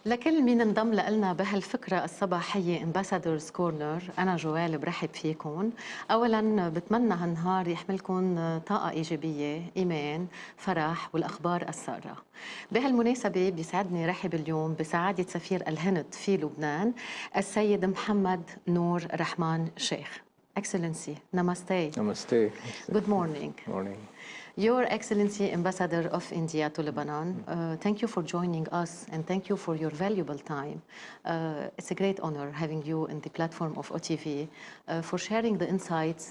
لكل مين انضم لنا بهالفكرة الصباحية امباسادورز كورنر، أنا جوال برحب فيكم. أولاً بتمنى هالنهار يحملكم طاقة إيجابية، إيمان، فرح والأخبار السارة. بهالمناسبة بيسعدني رحب اليوم بسعادة سفير الهند في لبنان السيد محمد نور رحمان شيخ. Excellency, Namaste. Namaste. Good morning. Morning. Your Excellency, Ambassador of India to Lebanon, thank you for joining us and thank you for your valuable time. It's a great honor having you in the platform of OTV for sharing the insights,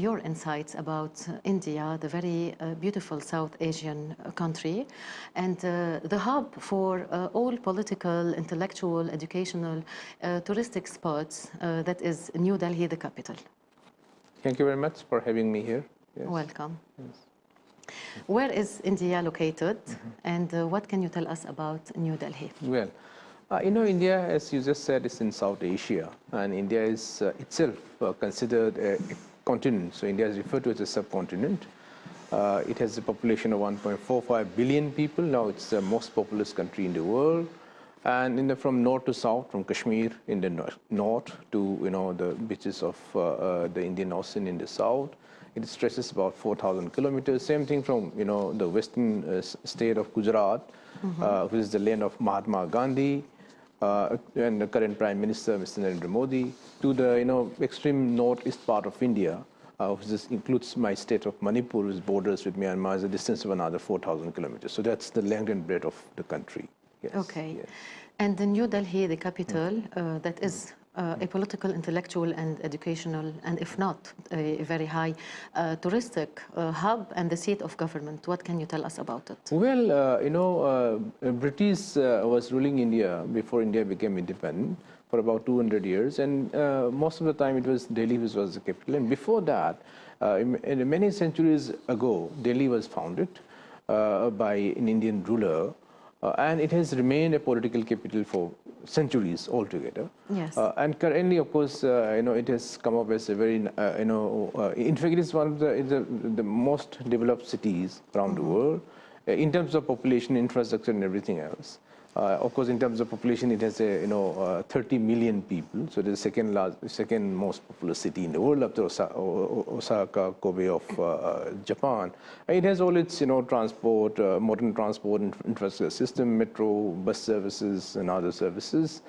your insights about India, the very beautiful South Asian country, and the hub for all political, intellectual, educational, touristic spots that is New Delhi, the capital. Thank you very much for having me here. Yes. Welcome. Yes. Where is India located, and what can you tell us about New Delhi? Well, India, as you just said, is in South Asia, and India is itself considered a continent. So India is referred to as a subcontinent. It has a population of 1.45 billion people. Now it's the most populous country in the world. And from north to south, from Kashmir in the north to the beaches of the Indian Ocean in the south, it stretches about 4,000 kilometers. Same thing from the western state of Gujarat, which is the land of Mahatma Gandhi and the current Prime Minister, Mr. Narendra Modi, to the extreme northeast part of India, which includes my state of Manipur, which borders with Myanmar, is a distance of another 4,000 kilometers. So that's the length and breadth of the country. Yes. Okay. Yes. And the New Delhi, the capital, that is a political, intellectual, and educational, and if not, a very high touristic hub and the seat of government. What can you tell us about it? Well, British was ruling India before India became independent for about 200 years, and most of the time it was Delhi which was the capital. And before that, many centuries ago, Delhi was founded by an Indian ruler. And it has remained a political capital for centuries altogether. Yes. And currently, of course, it has come up as a very, in fact, it is one of the most developed cities around the world in terms of population, infrastructure, and everything else. Of course, in terms of population, it has 30 million people. So it is the second most populous city in the world after Osaka, Kobe of Japan. It has all its transport, modern transport infrastructure system, metro, bus services, and other services.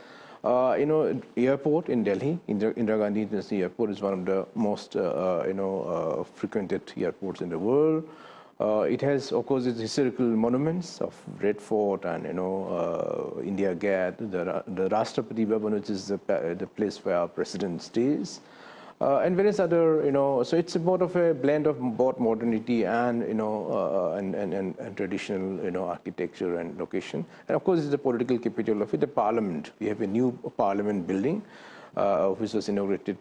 Airport in Delhi, Indira Gandhi International Airport, is one of the most frequented airports in the world. It has, of course, its historical monuments of Red Fort and India Gate, the Rashtrapati Bhavan, which is the place where our president stays, and various other So it's about of a blend of both modernity and and traditional architecture and location. And of course, it's the political capital of it, the Parliament. We have a new Parliament building, which was inaugurated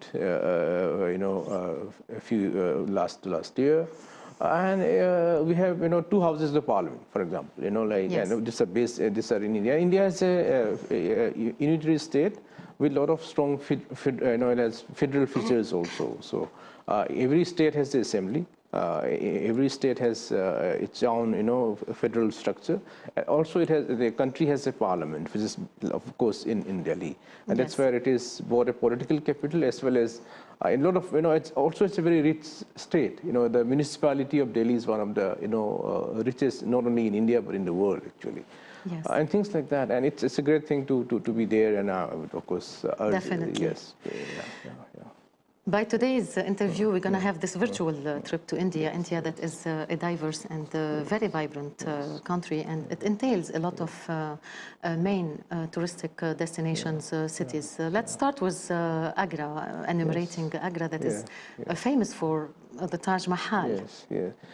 last year. And we have two houses of parliament, for example. Yes. These are in India. India is a unitary state with a lot of strong it has federal features also. So every state has the assembly. Every state has its own federal structure. Also, the country has a parliament, which is of course in Delhi, and that's where it is both a political capital as well as a lot of it's a very rich state. The municipality of Delhi is one of the richest not only in India but in the world actually. Yes. And things like that, and it's a great thing to be there, and of course definitely. Yes. Yeah. By today's interview, we're going to have this virtual trip to India that is a diverse and very vibrant country, and it entails a lot of main touristic destinations, cities. Let's start with Agra, enumerating Agra that is famous for the Taj Mahal. Yes.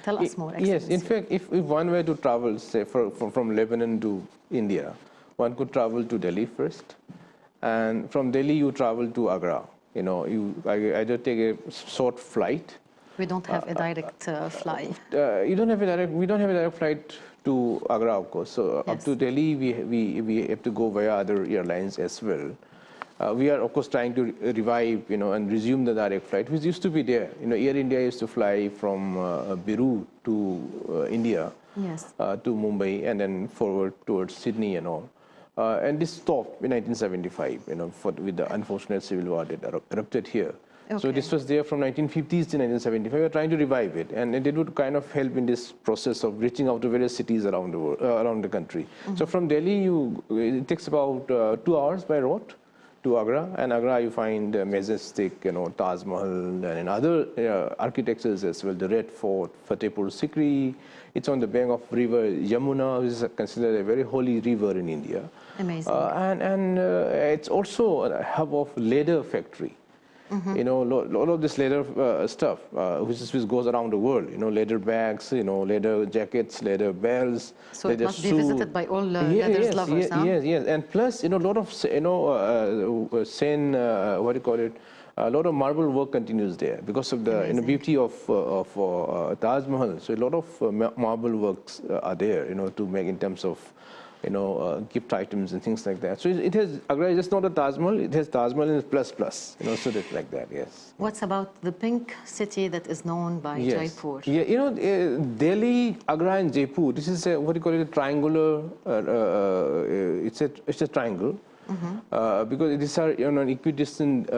Tell us more. Yes, in fact, if one were to travel, say, from Lebanon to India, one could travel to Delhi first, and from Delhi you travel to Agra. You either take a short flight. We don't have a direct flight. We don't have a direct flight to Agra, of course. So up to Delhi, we have to go via other airlines as well. We are, of course, trying to revive, and resume the direct flight, which used to be there. Air India used to fly from Beirut to India, to Mumbai, and then forward towards Sydney and all. And this stopped in 1975, with the unfortunate civil war that erupted here. Okay. So this was there from 1950s to 1975. We were trying to revive it, and it would kind of help in this process of reaching out to various cities around the world, around the country. So from Delhi, it takes about 2 hours by road to Agra, and Agra you find majestic, Taj Mahal, and other architectures as well. The Red Fort, Fatehpur Sikri. It's on the bank of river Yamuna, which is considered a very holy river in India. Amazing. And it's also a hub of leather factory. Lot of this leather stuff, which goes around the world. Leather bags, leather jackets, leather belts. So it must be visited by all leather lovers, huh? Yes. And plus, a lot of, a lot of marble work continues there because of the beauty of Taj Mahal. So a lot of marble works are there, to make in terms of gift items and things like that. So it has, Agra is just not a Taj Mahal, it has Taj Mahal and plus, so that's like that, yes. What's about the pink city that is known by Jaipur? Yeah, Delhi, Agra and Jaipur, this is a triangular, it's a triangle, because these are equidistant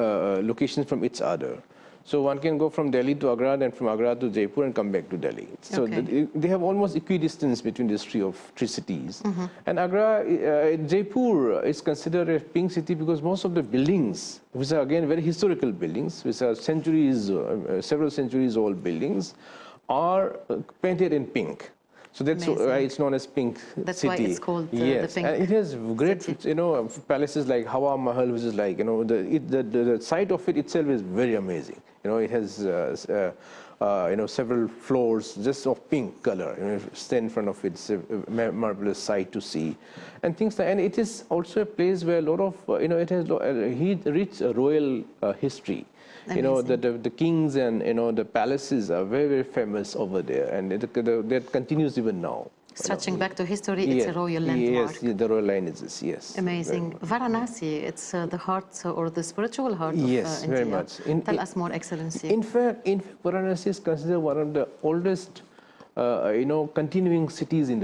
locations from each other. So one can go from Delhi to Agra, then from Agra to Jaipur and come back to Delhi. So they have almost equidistance between these three cities. And Agra, Jaipur is considered a pink city because most of the buildings, which are again very historical buildings, which are centuries, several centuries old buildings, are painted in pink. So that's why it's known as Pink City. That's why it's called the Pink and it has great, palaces like Hawa Mahal, which is like, the site of it itself is very amazing. It has, several floors just of pink color. If you stand in front of it, it's a marvelous sight to see, and things like. And it is also a place where a lot of, it has rich royal history. Amazing. The kings and the palaces are very, very famous over there, and that continues even now. Stretching back to history, it's a royal landmark. Yes, the royal lineages, yes. Amazing. Varanasi, it's the heart or the spiritual heart of India. Yes, very much. Tell us more, Excellency. In fact, Varanasi is considered one of the oldest, continuing cities in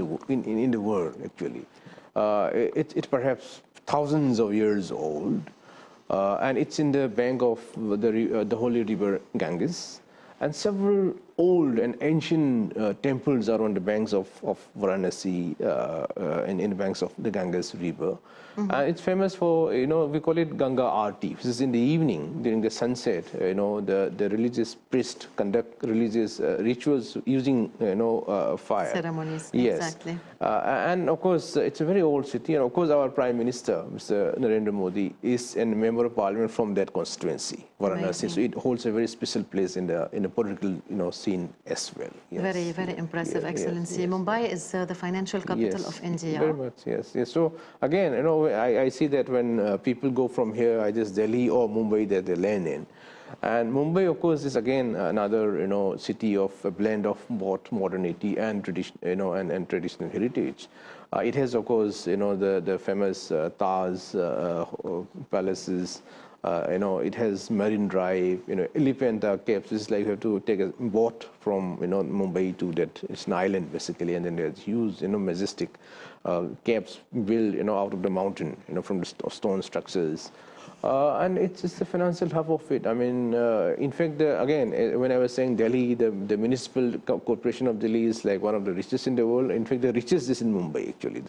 the world. Actually, it's perhaps thousands of years old. And it's in the bank of the holy river Ganges, and several old and ancient temples are on the banks of Varanasi, in the banks of the Ganges river. And it's famous for, we call it Ganga Aarti, which is in the evening during the sunset. The religious priests conduct religious rituals using, fire. Ceremonies, yes. Exactly. And of course, it's a very old city, and of course, our Prime Minister, Mr. Narendra Modi, is a member of Parliament from that constituency, Varanasi. Amazing. So it holds a very special place in the political, scene as well. Yes. Very, very impressive, Excellency. Yes. Mumbai is the financial capital of India. Very much, yes. So again, I see that when people go from here, either Delhi or Mumbai, that they land in. And Mumbai, of course, is again another city of a blend of both modernity and tradition, and traditional heritage. It has, of course, the famous Taj palaces. It has Marine Drive, Elephant Caves. It's like you have to take a boat from Mumbai to that. It's an island basically, and then there's huge, majestic caves built, out of the mountain, from the stone structures. And it's the financial hub of it. I mean, in fact, again, when I was saying Delhi, the municipal corporation of Delhi is like one of the richest in the world. In fact, the richest is in Mumbai, actually.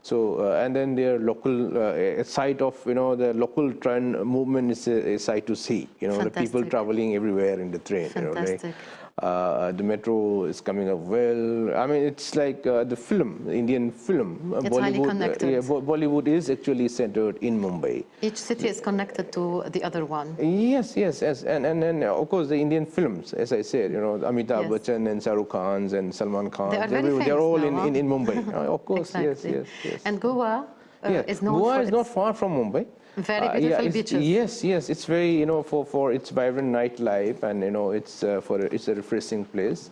So, and then their local a site of, the local train movement is a sight to see. The people traveling everywhere in the train. Fantastic. The metro is coming up well. I mean, it's like the film, Indian film. It's highly connected. Bollywood is actually centered in Mumbai. Each city is connected to the other one. Yes. And of course, the Indian films, as I said, Amitabh Bachchan and Shah Rukh Khan and Salman Khan. They're all now, in Mumbai. Of course, exactly. Yes. And Goa is known Goa for is not far from Mumbai. Very beautiful beaches. Yes. It's very, for its vibrant nightlife, and it's a refreshing place.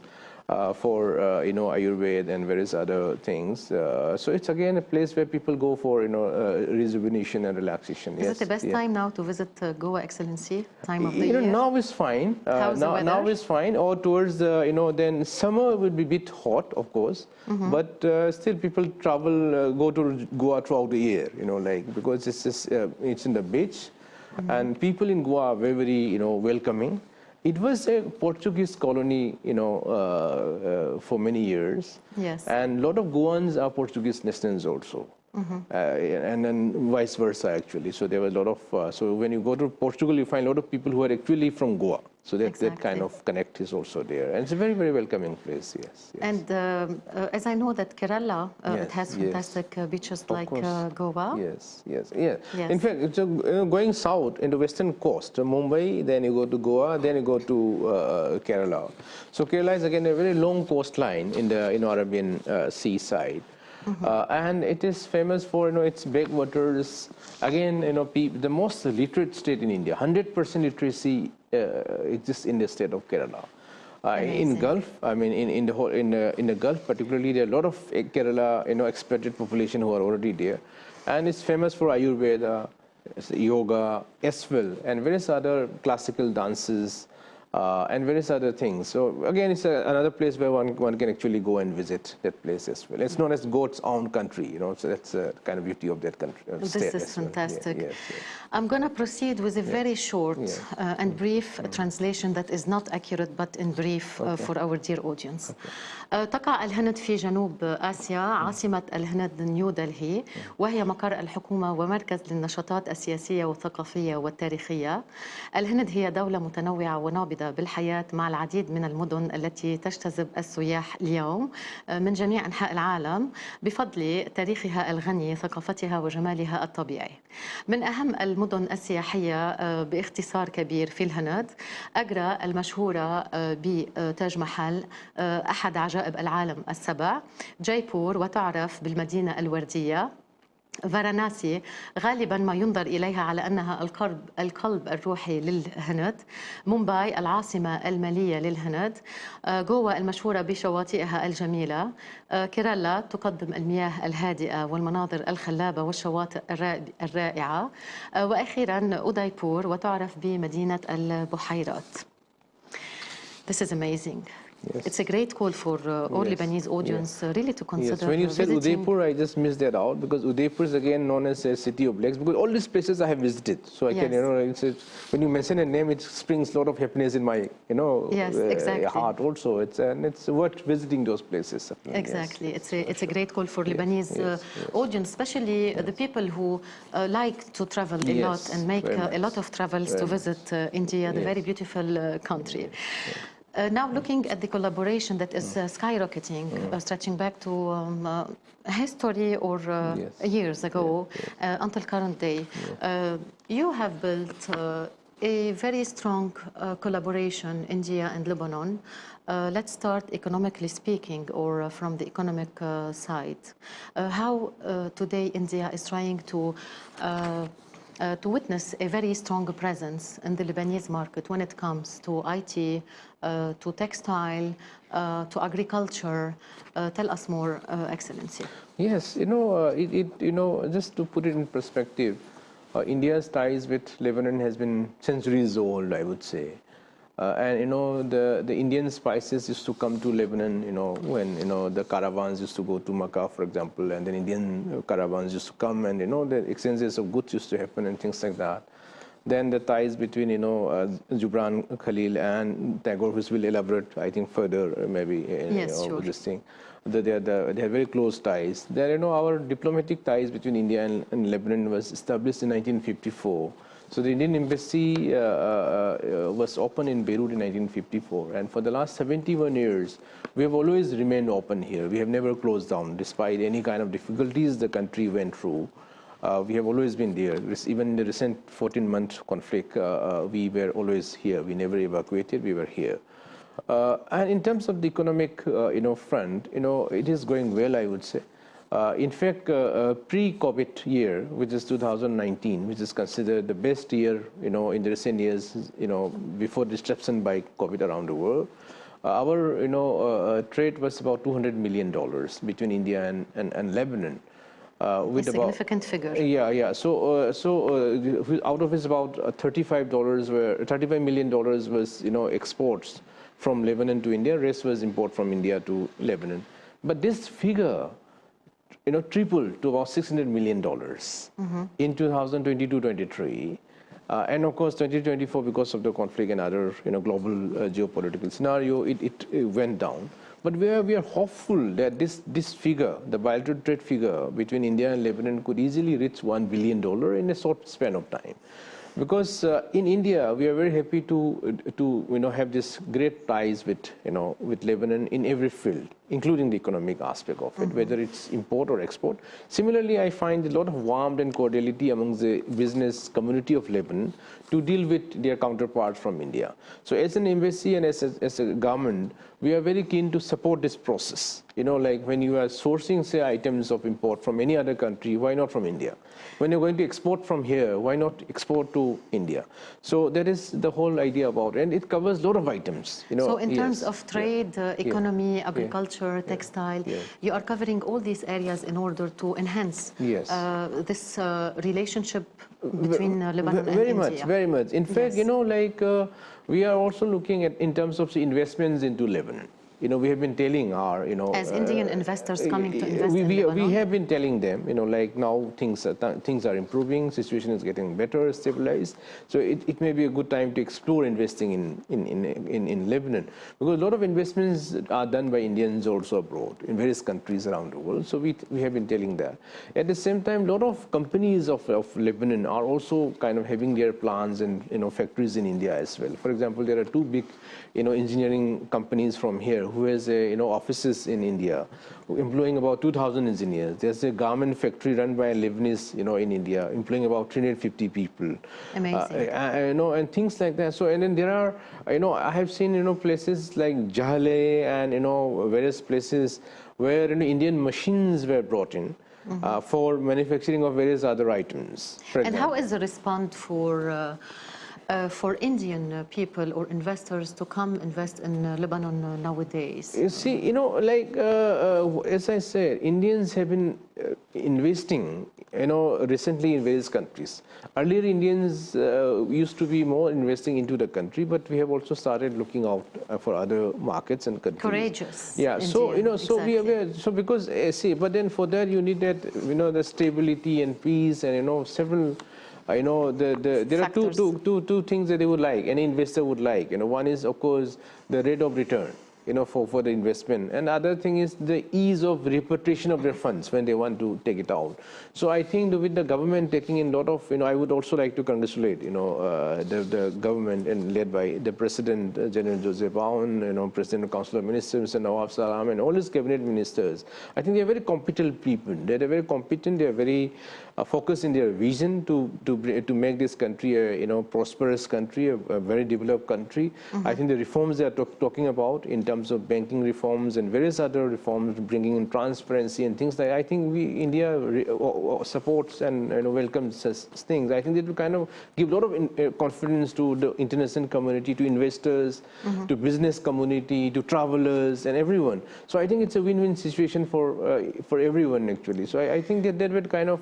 for Ayurveda and various other things. So it's again a place where people go for rejuvenation and relaxation. Is it the best time now to visit Goa, Excellency? Time of the You know, year? now is fine. How's the weather? Now is fine. Or towards the, then summer will be a bit hot, of course. But still, people travel, go to Goa throughout the year. Because it's in the beach, and people in Goa are very, very, welcoming. It was a Portuguese colony, for many years. Yes. And a lot of Goans are Portuguese nationals also. And then vice versa, actually. So there was a lot of, so when you go to Portugal, you find a lot of people who are actually from Goa. So that kind of connect is also there. And it's a very, very welcoming place, yes. And as I know that Kerala, it has fantastic beaches like Goa. Yes. In fact, it's, going south in the western coast, Mumbai, then you go to Goa, then you go to Kerala. So Kerala is again a very long coastline in the Arabian Sea side. And it is famous for its backwaters. Again, the most literate state in India. 100% literacy exists in the state of Kerala. In Gulf, I mean, in the Gulf particularly, there are a lot of Kerala expatriate population who are already there, and it's famous for Ayurveda, yoga as well, and various other classical dances. And various other things. So again, it's another place where one can actually go and visit that place as well. It's known as God's own country, so that's the kind of beauty of that country. This is fantastic. Yes. I'm going to proceed with a very short and brief translation that is not accurate, but in brief for our dear audience. تقع الهند في جنوب آسيا. عاصمة الهند نيودلهي، وهي مقر الحكومة ومركز للنشاطات السياسية والثقافية والتاريخية. الهند هي دولة متنوعة ونابضة بالحياة، مع العديد من المدن التي تجتذب السياح اليوم من جميع أنحاء العالم بفضل تاريخها الغني، ثقافتها وجمالها الطبيعي. من أهم المدن السياحية باختصار كبير في الهند، أجرا المشهورة بتاج محل، أحد عجائب العالم السبع، جايبور وتعرف بالمدينة الوردية، فاراناسي غالبا ما ينظر إليها على أنها القلب الروحي للهند، مومباي العاصمة المالية للهند، غوا المشهورة بشواطئها الجميلة، كيرالا تقدم المياه الهادئة والمناظر الخلابة والشواطئ الرائعة، وأخيرا أودايبور وتعرف بمدينة البحيرات. This is amazing. Yes. It's a great call for all Lebanese audience really to consider. Yes, when you said Udaipur, I just missed that out because Udaipur is again known as a city of lakes because all these places I have visited. So I can, when you mention a name, it springs a lot of happiness in my, heart also. It's worth visiting those places. Exactly. It's a great call for Lebanese audience, especially the people who like to travel a lot and make a lot of travels to visit India, the very beautiful country. Now looking at the collaboration that is skyrocketing, stretching back to history or years ago until current day, you have built a very strong collaboration, India and Lebanon. Let's start economically speaking, or from the economic side. How today India is trying to witness a very strong presence in the Lebanese market when it comes to IT, to textile, to agriculture. Tell us more, Excellency. Yes, just to put it in perspective, India's ties with Lebanon has been centuries old, I would say. And the Indian spices used to come to Lebanon, when the caravans used to go to Makkah, for example, and then Indian caravans used to come, and the exchanges of goods used to happen and things like that. Then the ties between Gibran Khalil and Tagore, which will elaborate, I think, further maybe sure. This thing. They have very close ties. Then our diplomatic ties between India and Lebanon was established in 1954. So the Indian embassy was opened in Beirut in 1954, and for the last 71 years, we have always remained open here. We have never closed down, despite any kind of difficulties the country went through. We have always been there. Even in the recent 14-month conflict, we were always here. We never evacuated. We were here. And in terms of the economic, front, it is going well, I would say. In fact, pre-COVID year, which is 2019, which is considered the best year, in the recent years, before disruption by COVID around the world, our trade was about $200 million between India and Lebanon. With a significant figure. Yeah. So out of it, about $35 million was exports from Lebanon to India. Rest was import from India to Lebanon. But this figure, tripled to about $600 million in 2022-23. And of course, 2024, because of the conflict and other global geopolitical scenario, it went down. But we are hopeful that this figure, the bilateral trade figure between India and Lebanon, could easily reach $1 billion in a short span of time. Because in India, we are very happy to have this great ties with Lebanon in every field, including the economic aspect of it, whether it's import or export. Similarly, I find a lot of warmth and cordiality among the business community of Lebanon to deal with their counterparts from India. So as an embassy and as a government, we are very keen to support this process. Like when you are sourcing, say, items of import from any other country, why not from India? When you're going to export from here, why not export to India? So that is the whole idea about it. And it covers a lot of items. So in terms of trade, economy, agriculture, textile, you are covering all these areas in order to enhance this relationship between Lebanon and India. Very much. In fact, we are also looking at in terms of the investments into Lebanon. We have been telling our, as Indian investors coming to invest in Lebanon. We have been telling them, like now things are improving, situation is getting better, stabilized. So it may be a good time to explore investing in Lebanon, because a lot of investments are done by Indians also abroad in various countries around the world. So we have been telling that. At the same time, a lot of companies of Lebanon are also kind of having their plans and factories in India as well. For example, there are two big engineering companies from here who has offices in India, employing about 2,000 engineers. There's a garment factory run by a Lebanese, in India, employing about 350 people. Amazing. And things like that. So, and then there are, I have seen, places like Jahle and, various places where Indian machines were brought in. For manufacturing of various other items. And how is the response for Indian people or investors to come invest in Lebanon nowadays? You see, as I said, Indians have been investing, recently in various countries. Earlier, Indians used to be more investing into the country, but we have also started looking out for other markets and countries. Courageous. Yeah. So exactly. so because but then for that you need that the stability and peace and several. There are two things that they would like, any investor would like. One is, of course, the rate of return, for the investment. And the other thing is the ease of repatriation of their funds when they want to take it out. So I think with the government taking in a lot of, I would also like to congratulate, the government and led by the President, General Joseph Aoun, President of Council of Ministers, and Nawab Salam, and all his cabinet ministers. I think they are very competent people. They are very competent. They are very focused in their vision to make this country a prosperous country, a very developed country. I think the reforms they are talking about in terms of banking reforms and various other reforms, bringing in transparency and things like that, I think India supports and welcomes such things. I think it will kind of give a lot of confidence to the international community, to investors, to business community, to travelers and everyone. So I think it's a win-win situation for everyone actually. So I think that would kind of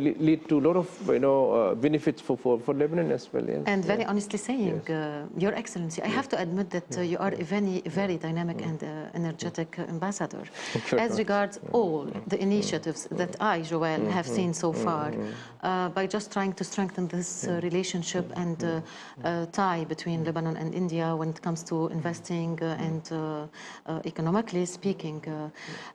lead to a lot of benefits for Lebanon as well. Yes. And very honestly saying, Your Excellency, I have to admit that you are a very dynamic and energetic ambassador. As regards all the initiatives that I, Joel, have seen so far, by just trying to strengthen this relationship and tie between Lebanon and India when it comes to investing and economically speaking.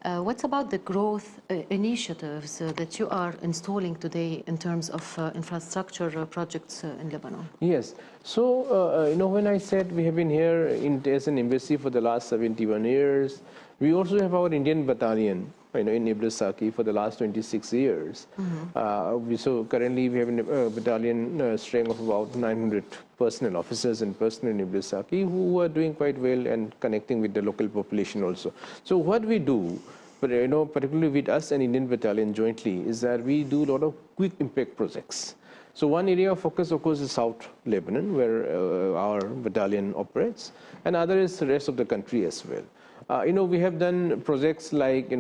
What's about the growth initiatives that you are installing today in terms of infrastructure projects in Lebanon? Yes. So, when I said we have been here as an embassy for the last 71 years, we also have our Indian battalion, in Ibrahim for the last 26 years. So currently we have a battalion strength of about 900 personnel, officers and personnel in Ibrahim who are doing quite well and connecting with the local population also. So what we do, particularly with us and Indian battalion jointly, is that we do a lot of quick impact projects. So one area of focus, of course, is South Lebanon, where our battalion operates, and other is the rest of the country as well. We have done projects like,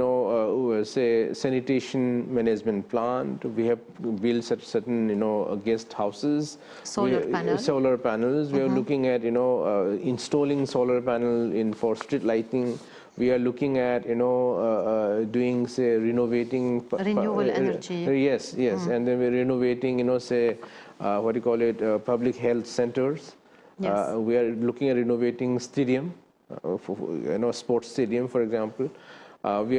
say, sanitation management plant. We have built certain, guest houses. Solar panels. Solar panels. We are looking at, installing solar panel for street lighting. We are looking at, doing, say, renovating. Renewable energy. Yes. And then we're renovating, say, what do you call it, public health centers. Yes. We are looking at renovating stadium. Sports stadium, for example. We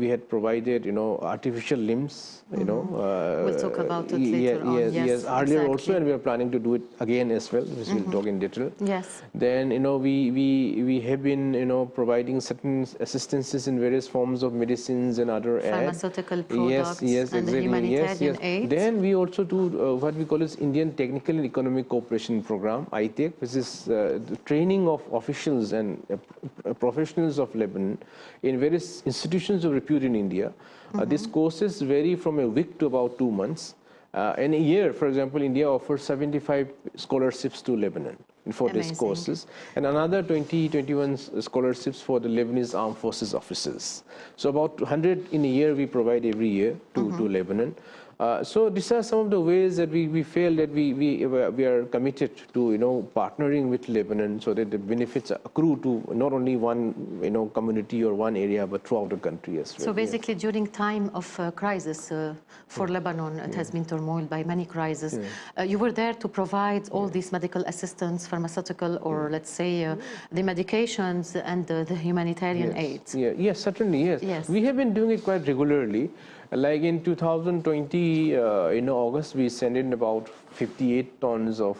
had provided, artificial limbs. We'll talk about it later on. Yes. Earlier exactly. also, and we are planning to do it again as well, which we'll talk in detail. Yes. Then, we have been, providing certain assistances in various forms of medicines and other pharmaceutical products and exactly. Humanitarian aid. Then we also do what we call as Indian Technical and Economic Cooperation Program, ITEC, which is the training of officials and professionals of Lebanon in various institutions of repute in India. These courses vary from a week to about 2 months. In a year, for example, India offers 75 scholarships to Lebanon for these courses, and another 21 scholarships for the Lebanese Armed Forces officers. So about 100 in a year we provide every year to Lebanon. So these are some of the ways that we feel that we are committed to partnering with Lebanon so that the benefits accrue to not only one community or one area but throughout the country as well. So basically, during time of crisis for Lebanon, it has been turmoiled by many crises. You were there to provide all these medical assistance, pharmaceutical, or let's say the medications and the humanitarian aid. Yes, certainly, yes. We have been doing it quite regularly. Like in 2020, in August, we sent in about 58 tons of,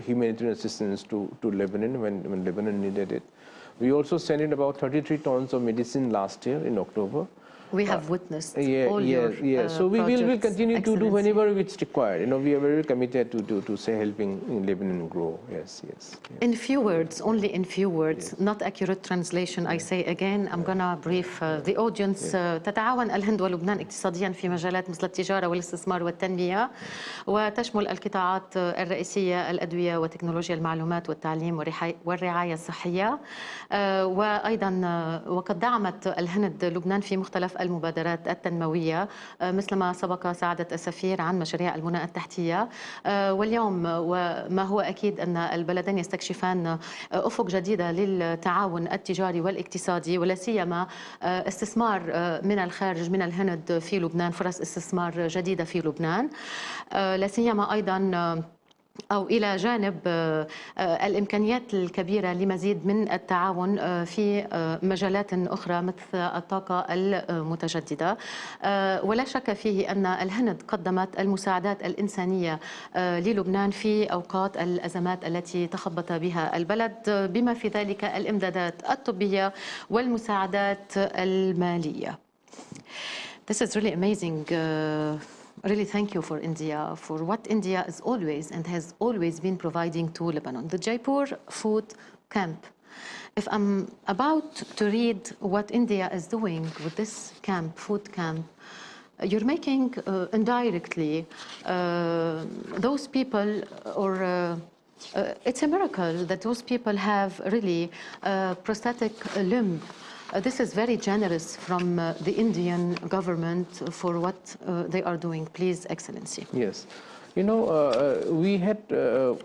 humanitarian assistance to Lebanon when Lebanon needed it. We also sent in about 33 tons of medicine last year in October. We have witnessed all your So we will continue to do whenever it's required. We are very committed to say helping Lebanon grow. Yes. In few words, only in few words, not accurate translation. I say again, I'm gonna brief the audience. تتعاون الهند ولبنان اقتصاديا في مجالات مثل التجارة والاستثمار والتنمية، وتشمل القطاعات الرئيسية الأدوية وتكنولوجيا المعلومات والتعليم والرعاية الصحية. وأيضا وقد دعمت الهند لبنان في مختلف المبادرات التنموية مثل ما سبق سعادة السفير عن مشاريع البناء التحتية. واليوم وما هو أكيد أن البلدين يستكشفان أفق جديدة للتعاون التجاري والاقتصادي، ولا سيما استثمار من الخارج من الهند في لبنان، فرص استثمار جديدة في لبنان، لا سيما أيضا أو إلى جانب الإمكانيات الكبيرة لمزيد من التعاون في مجالات أخرى مثل الطاقة المتجددة. ولا شك فيه أن الهند قدمت المساعدات الإنسانية للبنان في أوقات الأزمات التي تخبط بها البلد، بما في ذلك الإمدادات الطبية والمساعدات المالية. This is really amazing. Really thank you for India, for what India is always and has always been providing to Lebanon. The Jaipur food camp. If I'm about to read what India is doing with this camp, food camp, you're making indirectly those people, or it's a miracle that those people have really prosthetic limb. This is very generous from the Indian government for what they are doing. Please, Excellency. Yes. We had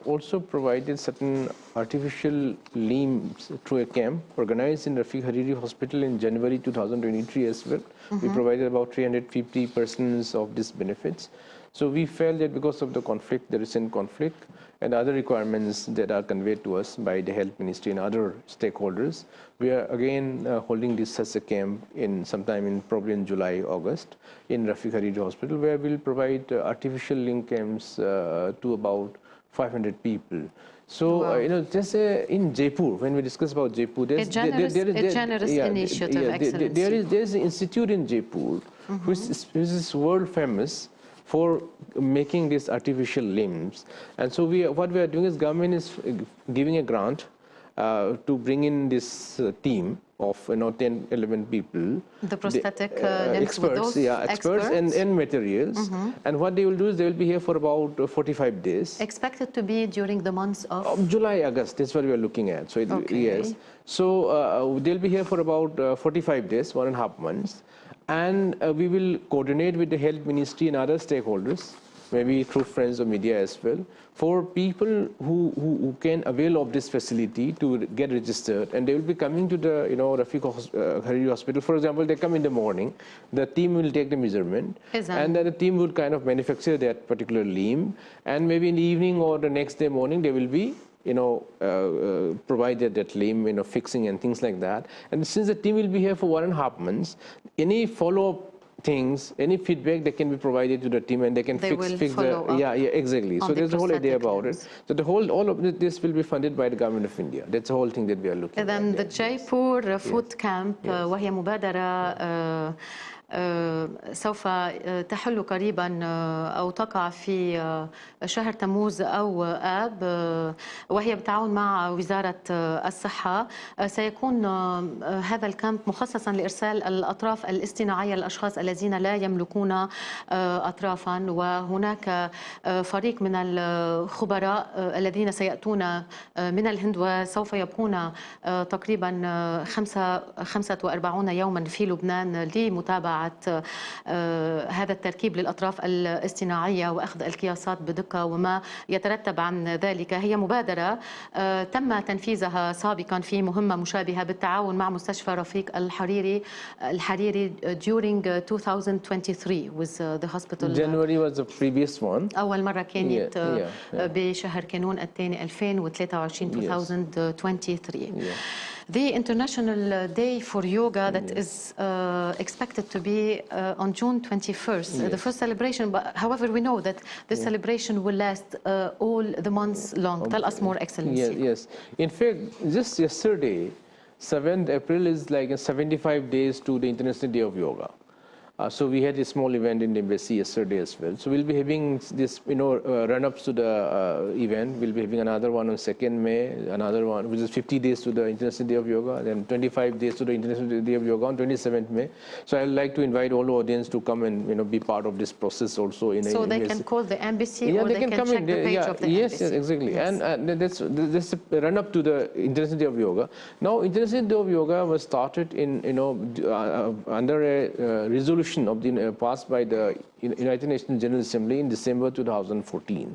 also provided certain artificial limbs through a camp organized in Rafiq Hariri Hospital in January 2023 as well. We provided about 350 persons of these benefits. So we felt that because of the conflict, the recent conflict, and other requirements that are conveyed to us by the Health Ministry and other stakeholders, we are again holding this as a camp sometime probably in July, August in Rafiq Hariri Hospital, where we'll provide artificial limb camps to about 500 people. So, wow. Just in Jaipur, when we discuss about Jaipur, there's a generous initiative, Excellency. There's an institute in Jaipur which is world famous for making these artificial limbs. And so what we are doing is government is giving a grant to bring in this team of 10, 11 people. The prosthetic limbs with Experts, those experts and materials. And what they will do is they will be here for about 45 days. Expected to be during the months of July, August. That's what we are looking at. So yes. So they'll be here for about 45 days, 1.5 months, and we will coordinate with the health ministry and other stakeholders, maybe through friends or media as well, for people who can avail of this facility to get registered, and they will be coming to the Rafiq Hariri Hospital. For example, they come in the morning, the team will take the measurement, and then the team will kind of manufacture that particular limb, and maybe in the evening or the next day morning they will be provided that limb, fixing and things like that. And since the team will be here for 1.5 months, any follow-up things, any feedback that can be provided to the team, and they can fix the exactly. So there's a whole idea about it. So all of this will be funded by the government of India. That's the whole thing that we are looking at. Then the Jaipur food camp وهي مبادرة سوف تحل قريبا أو تقع في شهر تموز أو آب، وهي بالتعاون مع وزارة الصحة. سيكون هذا الكامب مخصصا لإرسال الأطراف الاصطناعية للأشخاص الذين لا يملكون أطرافا، وهناك فريق من الخبراء الذين سيأتون من الهند وسوف يبقون تقريبا 45 يوما في لبنان لمتابعة هذا التركيب للأطراف الاصطناعية وأخذ القياسات بدقة وما يترتب عن ذلك. هي مبادرة تم تنفيذها سابقا في مهمة مشابهة بالتعاون مع مستشفى رفيق الحريري during 2023 with the hospital. January was the previous one. أول مرة كانت بشهر كانون الثاني 2023 2023. The International Day for Yoga that is expected to be on June 21st, the first celebration. But however, we know that this celebration will last all the months long. Tell us more, Excellency. Yes. In fact, just yesterday, 7th April is like 75 days to the International Day of Yoga. So we had a small event in the embassy yesterday as well. So we'll be having this, run-ups to the event. We'll be having another one on 2nd May, another one which is 50 days to the International Day of Yoga, then 25 days to the International Day of Yoga on 27th May. So I would like to invite all the audience to come and be part of this process also. So they can call the embassy, or they can check the page of the embassy. Yes, exactly. Yes. And that's a run-up to the International Day of Yoga. Now, International Day of Yoga was started in under a resolution passed by the United Nations General Assembly in December 2014.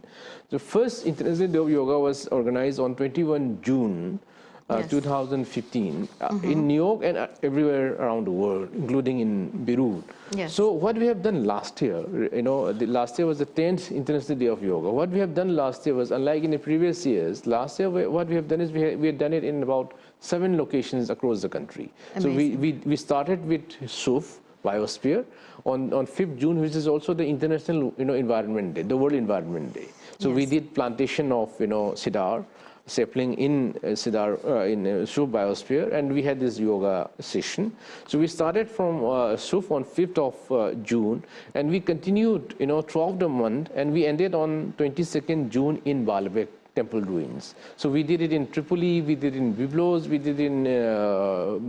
The first International Day of Yoga was organized on 21 June 2015 in New York and everywhere around the world, including in Beirut. Yes. So what we have done last year, last year was the 10th International Day of Yoga. What we have done last year was, unlike in the previous years, last year what we have done is we had done it in about 7 locations across the country. Amazing. So we started with Suf, Biosphere, on 5th June, which is also the International Environment Day, the World Environment Day. So we did plantation of Cedar sapling in Cedar in Suf Biosphere, and we had this yoga session. So we started from Suf on 5th of June, and we continued throughout the month, and we ended on 22nd June in Baalbek temple ruins. So we did it in Tripoli, we did it in Byblos, we did it in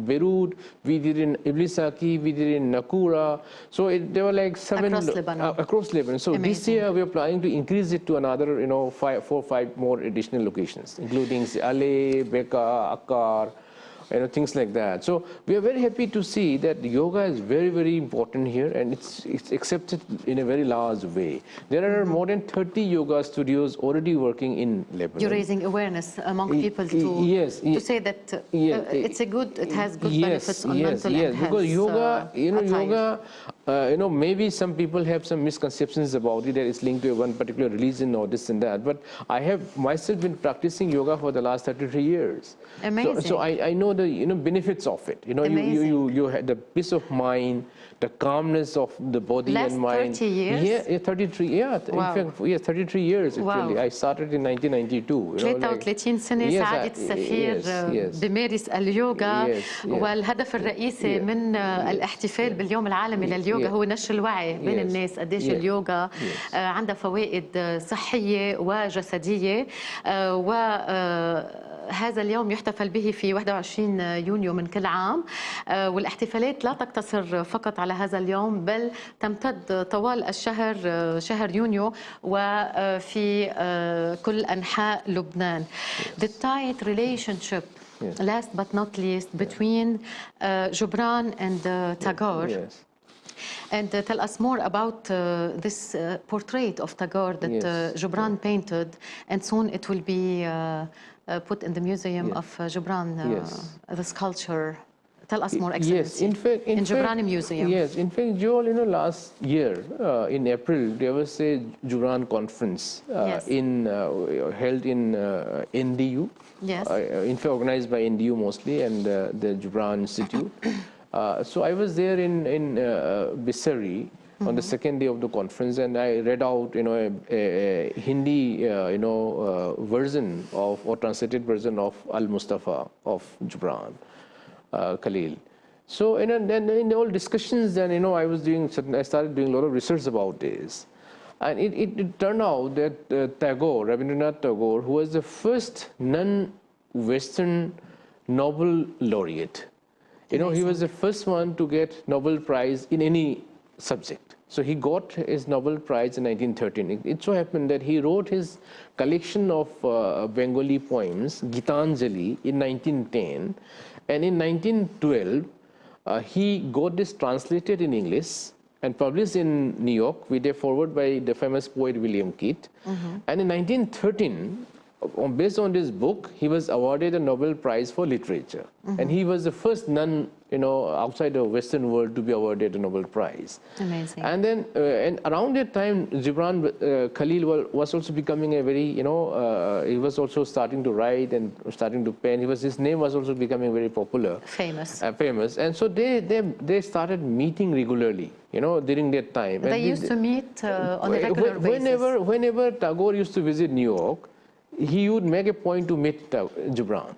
Beirut, we did it in Iblisaki, we did it in Nakura. So there were like 7 across Lebanon. So amazing. This year we are planning to increase it to another 4 or 5 more additional locations, including Ale, Beka, Akkar, things like that. So we are very happy to see that yoga is very, very important here, and it's accepted in a very large way. There are more than 30 yoga studios already working in Lebanon. You're raising awareness among people to say that it has good benefits on mental and health. Because yoga, yoga, maybe some people have some misconceptions about it, that it's linked to one particular religion or this and that. But I have myself been practicing yoga for the last 33 years. Amazing. So I know the benefits of it. You had the peace of mind, the calmness of the body and mind. 30 years? Yeah, 33. Yeah, wow. In fact, 33 years actually. Wow. I started in 1992. 33 سنة سعادة السفير بمارس اليوغا، والهدف الرئيسي من الاحتفال باليوم العالمي لليوغا هو نشر الوعي بين الناس قديش اليوغا عندها فوائد صحية وجسدية، و هذا اليوم يحتفل به في 21 يونيو من كل عام، والاحتفالات لا تقتصر فقط على هذا اليوم بل تمتد طوال الشهر، شهر يونيو، وفي كل أنحاء لبنان. The tight relationship, last but not least, between Gibran and Tagore. Yes. And tell us more about this portrait of Tagore that Gibran painted, and soon it will be put in the museum of Gibran, the sculpture. Tell us more, Excellency. Yes, in Gibran Museum. Yes, in fact, Joel, last year in April there was a Gibran conference held in NDU. Yes. In fact, organized by NDU mostly and the Gibran Institute. So I was there in Bisari on the second day of the conference, and I read out, a Hindi, version of or translated version of Al Mustafa of Gibran Khalil. So then in all discussions, then I started doing a lot of research about this, and it turned out that Tagore, Rabindranath Tagore, who was the first non-Western Nobel laureate. He was the first one to get Nobel Prize in any subject. So he got his Nobel Prize in 1913. It so happened that he wrote his collection of Bengali poems, Gitanjali, in 1910. And in 1912, he got this translated in English and published in New York with a foreword by the famous poet William Keat. And in 1913, based on this book, he was awarded a Nobel Prize for Literature. And he was the first outside the Western world to be awarded a Nobel Prize. Amazing. And then, and around that time, Gibran Khalil was also becoming a very, he was also starting to write and starting to pen. His name was also becoming very popular. Famous. Famous. And so they started meeting regularly, during that time. They used to meet on a regular basis. Whenever Tagore used to visit New York, he would make a point to meet Gibran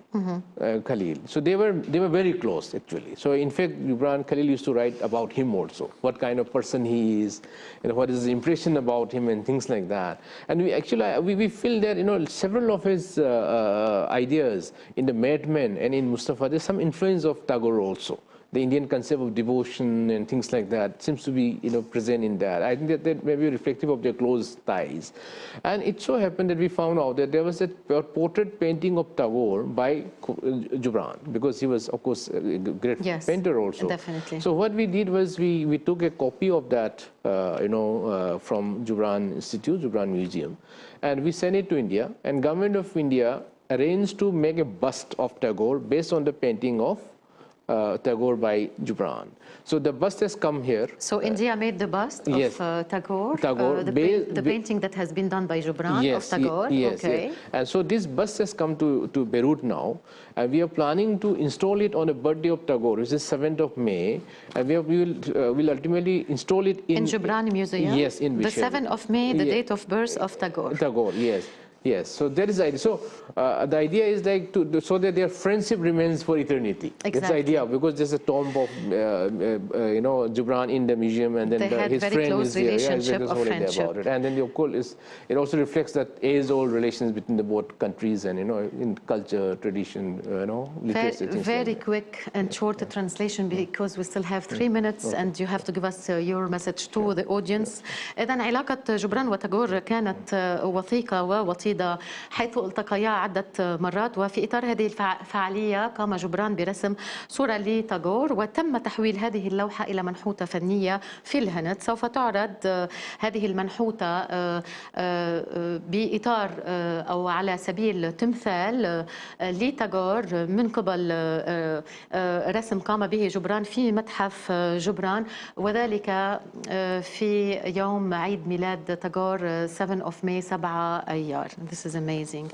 Khalil. So they were very close, actually. So in fact, Gibran Khalil used to write about him also, what kind of person he is, and what is the impression about him, and things like that. And we feel that several of his ideas in the Madman and in Mustafa, there's some influence of Tagore also. The Indian concept of devotion and things like that seems to be present in that. I think that may be reflective of their close ties. And it so happened that we found out that there was a portrait painting of Tagore by Gibran, because he was, of course, a great painter also. Definitely. So what we did was we took a copy of that from Gibran Institute, Gibran Museum, and we sent it to India, and government of India arranged to make a bust of Tagore based on the painting of Tagore by Gibran. So the bust has come here. So India made the bust of Tagore, the painting that has been done by Gibran of Tagore. Yes. And so this bust has come to Beirut now, and we are planning to install it on the birthday of Tagore, which is 7th of May, and we will ultimately install it in Gibran Museum. Yes, in the 7th of May, the date of birth of Tagore. Tagore, yes. Yes, so that is the idea. So the idea is like so that their friendship remains for eternity. Exactly. That's the idea, because there's a tomb of Gibran in the museum, and then his friend is there. Relationship of friendship. About it. And then of course it also reflects that age-old relations between the both countries, and in culture, tradition, literacy. Very quick and short translation, because we still have 3 minutes, and you have to give us your message to the audience. إذن علاقة جبران وتاغور كانت وثيقة ووطيدة، حيث التقيا عدة مرات، وفي إطار هذه الفعالية قام جبران برسم صورة لتاغور، وتم تحويل هذه اللوحة إلى منحوتة فنية في الهند. سوف تعرض هذه المنحوتة بإطار أو على سبيل تمثال لتاغور من قبل رسم قام به جبران في متحف جبران، وذلك في يوم عيد ميلاد تاغور 7 of May 7 أيار. This is amazing.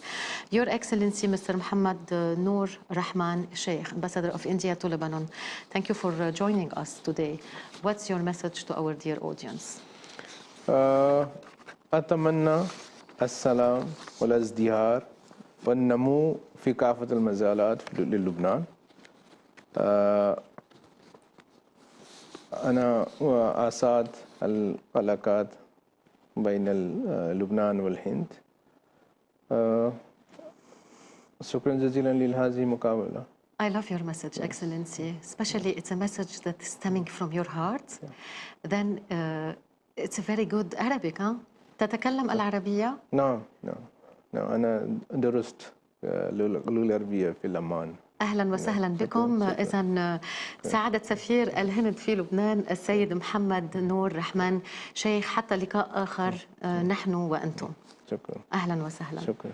Your Excellency, Mr. Muhammad Noor Rahman Sheikh, Ambassador of India to Lebanon, thank you for joining us today. What's your message to our dear audience? أتمنى السلام والازدهار والنمو في كافة المجالات للبنان. أنا وأسعد العلاقات بين لبنان والهند. شكرا جزيلا لهذه المقابلة. I love your message, Excellency. Especially it's a message that is stemming from your heart. Then it's a very good Arabic, huh? تتكلم العربية؟ نعم نعم نعم، أنا درست اللغة العربية في لبنان. أهلا وسهلا بكم. إذا سعادة سفير الهند في لبنان السيد محمد نور رحمان شيخ، حتى لقاء آخر نحن وأنتم. شكرا. أهلا وسهلا. شكرا.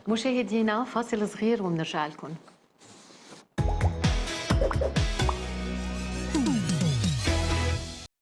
مشاهدينا فاصل صغير وبنرجع لكم.